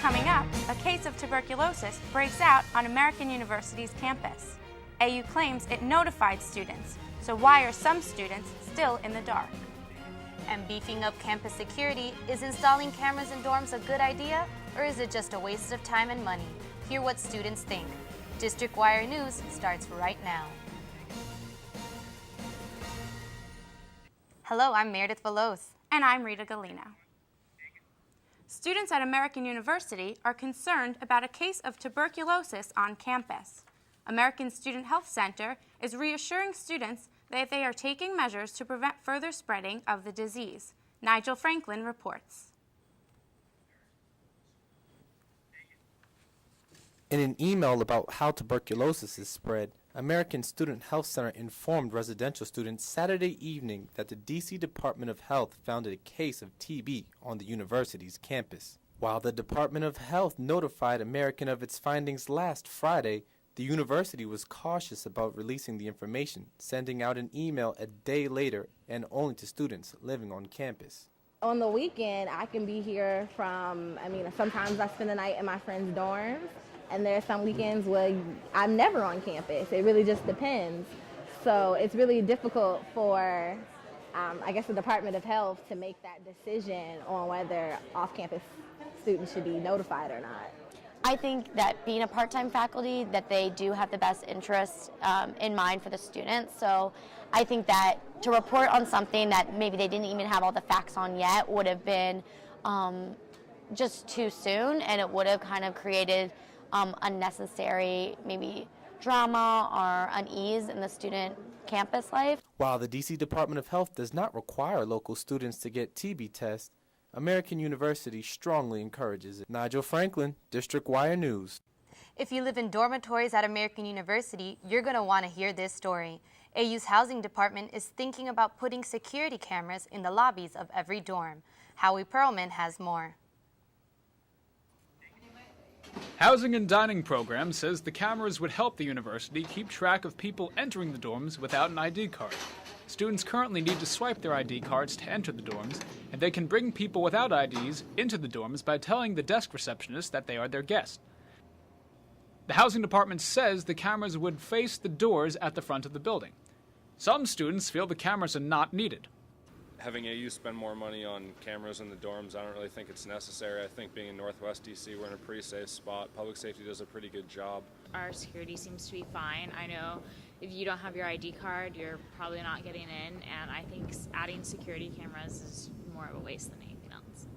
Coming up, a case of tuberculosis breaks out on American University's campus. AU claims it notified students, so why are some students still in the dark? And beefing up campus security, is installing cameras in dorms a good idea, or is it just a waste of time and money? Hear what students think. District Wire News starts right now. Hello, I'm Meredith Veloz. And I'm Rita Galino. Students at American University are concerned about a case of tuberculosis on campus. American Student Health Center is reassuring students that they are taking measures to prevent further spreading of the disease. Nigel Franklin reports. In an email about how tuberculosis is spread, American Student Health Center informed residential students Saturday evening that the D.C. Department of Health found a case of TB on the university's campus. While the Department of Health notified American of its findings last Friday, the university was cautious about releasing the information, sending out an email a day later and only to students living on campus. On the weekend, I can be here sometimes I spend the night in my friends' dorms, and there are some weekends where I'm never on campus. It really just depends. So it's really difficult for, the Department of Health to make that decision on whether off-campus students should be notified or not. I think that being a part-time faculty, that they do have the best interests in mind for the students. So I think that to report on something that maybe they didn't even have all the facts on yet would have been just too soon, and it would have kind of created unnecessary maybe drama or unease in the student campus life. While the D.C. Department of Health does not require local students to get TB tests, American University strongly encourages it. Nigel Franklin, District Wire News. If you live in dormitories at American University, you're going to want to hear this story. AU's housing department is thinking about putting security cameras in the lobbies of every dorm. Howie Perlman has more. Housing and Dining Program says the cameras would help the university keep track of people entering the dorms without an ID card. Students currently need to swipe their ID cards to enter the dorms, and they can bring people without IDs into the dorms by telling the desk receptionist that they are their guest. The housing department says the cameras would face the doors at the front of the building. Some students feel the cameras are not needed. Having AU spend more money on cameras in the dorms, I don't really think it's necessary. I think being in Northwest DC, we're in a pretty safe spot. Public safety does a pretty good job. Our security seems to be fine. I know if you don't have your ID card, you're probably not getting in, and I think adding security cameras is more of a waste than anything else.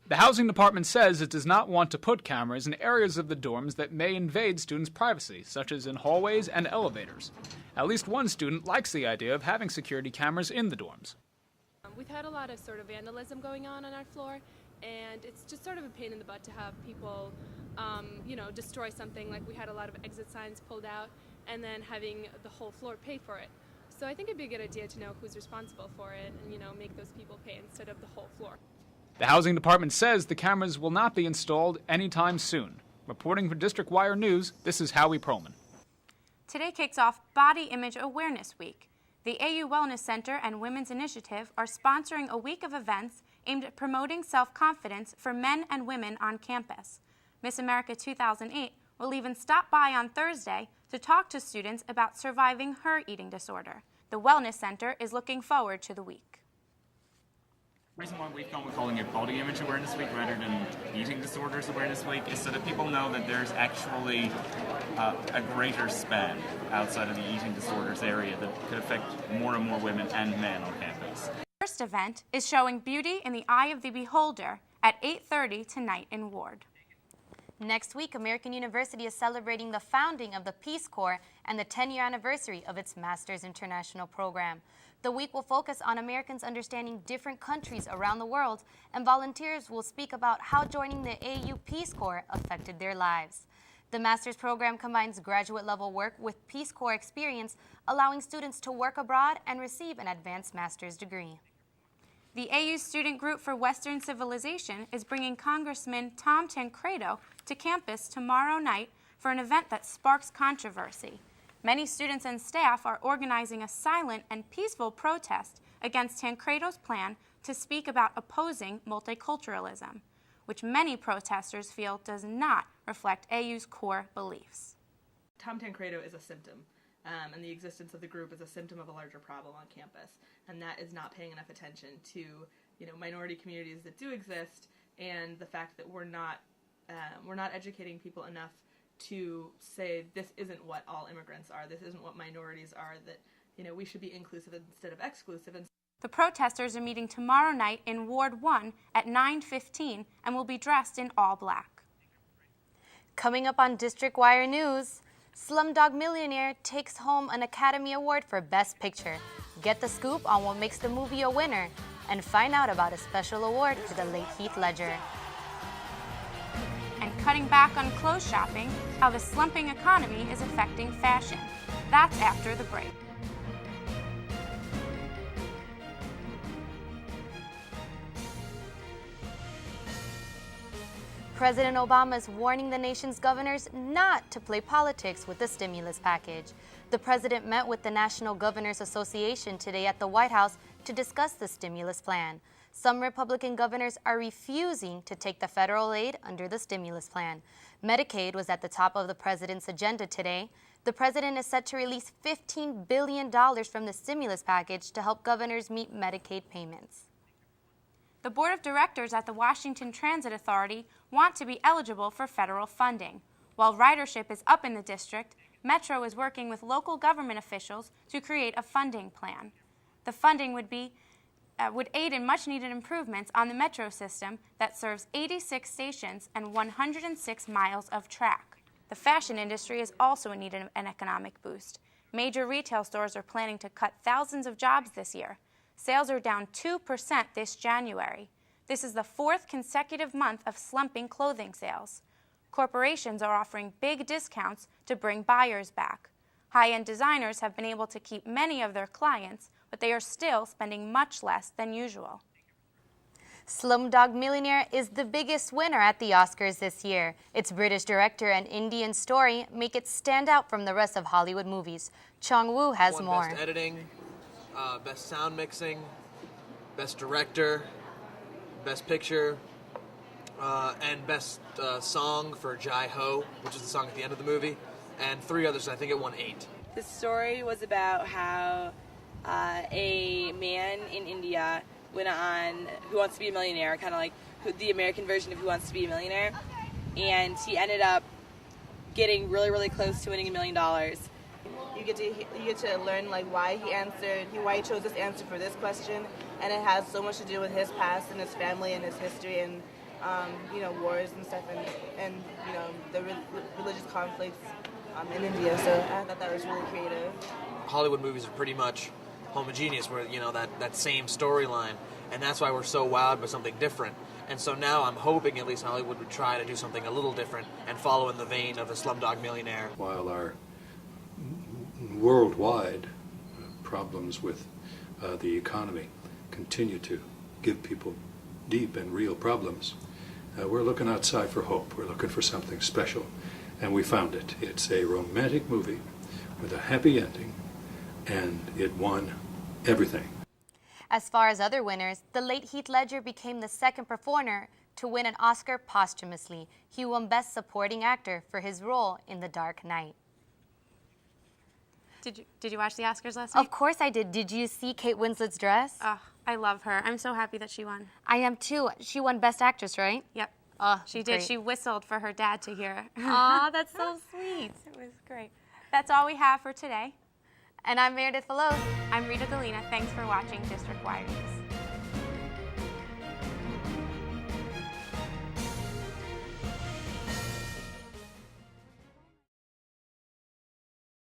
The housing department says it does not want to put cameras in areas of the dorms that may invade students' privacy, such as in hallways and elevators. At least one student likes the idea of having security cameras in the dorms. We've had a lot of sort of vandalism going on our floor, and it's just sort of a pain in the butt to have people, destroy something. Like we had a lot of exit signs pulled out, and then having the whole floor pay for it. So I think it'd be a good idea to know who's responsible for it and, make those people pay instead of the whole floor. The housing department says the cameras will not be installed anytime soon. Reporting for District Wire News, this is Howie Perlman. Today kicks off Body Image Awareness Week. The AU Wellness Center and Women's Initiative are sponsoring a week of events aimed at promoting self-confidence for men and women on campus. Miss America 2008 will even stop by on Thursday to talk to students about surviving her eating disorder. The Wellness Center is looking forward to the week. The reason why we've gone with calling it Body Image Awareness Week rather than Eating Disorders Awareness Week is so that people know that there's actually a greater span outside of the eating disorders area that could affect more and more women and men on campus. The first event is showing Beauty in the Eye of the Beholder at 8:30 tonight in Ward. Next week, American University is celebrating the founding of the Peace Corps and the 10-year anniversary of its Masters International program. The week will focus on Americans understanding different countries around the world, and volunteers will speak about how joining the AU Peace Corps affected their lives. The Master's program combines graduate-level work with Peace Corps experience, allowing students to work abroad and receive an advanced master's degree. The AU Student Group for Western Civilization is bringing Congressman Tom Tancredo to campus tomorrow night for an event that sparks controversy. Many students and staff are organizing a silent and peaceful protest against Tancredo's plan to speak about opposing multiculturalism. which many protesters feel does not reflect AU's core beliefs. Tom Tancredo is a symptom, and the existence of the group is a symptom of a larger problem on campus, and that is not paying enough attention to, minority communities that do exist, and the fact that we're not educating people enough to say this isn't what all immigrants are, this isn't what minorities are, that we should be inclusive instead of exclusive. The protesters are meeting tomorrow night in Ward 1 at 9:15 and will be dressed in all black. Coming up on District Wire News, Slumdog Millionaire takes home an Academy Award for Best Picture. Get the scoop on what makes the movie a winner and find out about a special award for the late Heath Ledger. And cutting back on clothes shopping, how the slumping economy is affecting fashion. That's after the break. President Obama is warning the nation's governors not to play politics with the stimulus package. The president met with the National Governors Association today at the White House to discuss the stimulus plan. Some Republican governors are refusing to take the federal aid under the stimulus plan. Medicaid was at the top of the president's agenda today. The president is set to release $15 billion from the stimulus package to help governors meet Medicaid payments. The board of directors at the Washington Transit Authority want to be eligible for federal funding. While ridership is up in the district, Metro is working with local government officials to create a funding plan. The funding would aid in much-needed improvements on the Metro system that serves 86 stations and 106 miles of track. The fashion industry is also in need of an economic boost. Major retail stores are planning to cut thousands of jobs this year. Sales are down 2% this January. This is the fourth consecutive month of slumping clothing sales. Corporations are offering big discounts to bring buyers back. High-end designers have been able to keep many of their clients, but they are still spending much less than usual. Slumdog Millionaire is the biggest winner at the Oscars this year. Its British director and Indian story make it stand out from the rest of Hollywood movies. Chong Woo has more. Best editing, best sound mixing, best director, best picture, and best song for Jai Ho, which is the song at the end of the movie, and 3 others. I think it won 8. The story was about how a man in India went on Who Wants to Be a Millionaire, kind of like the American version of Who Wants to Be a Millionaire, and he ended up getting really, really close to winning $1 million. You get to learn why he chose this answer for this question, and it has so much to do with his past and his family and his history and wars and stuff and the religious conflicts in India. So I thought that was really creative. Hollywood movies are pretty much homogeneous, where that same storyline, and that's why we're so wowed by something different. And so now I'm hoping at least Hollywood would try to do something a little different and follow in the vein of a Slumdog Millionaire. While our worldwide problems with the economy continue to give people deep and real problems, we're looking outside for hope. We're looking for something special, and we found it. It's a romantic movie with a happy ending, and it won everything. As far as other winners, the late Heath Ledger became the second performer to win an Oscar posthumously. He won Best Supporting Actor for his role in The Dark Knight. Did you watch the Oscars last night? Of course I did. Did you see Kate Winslet's dress? Oh, I love her. I'm so happy that she won. I am too. She won Best Actress, right? Yep. Oh, she did. She whistled for her dad to hear. Aw, that's so sweet. It was great. That's all we have for today. And I'm Meredith Veloz. I'm Rita Galina. Thanks for watching District Wire News.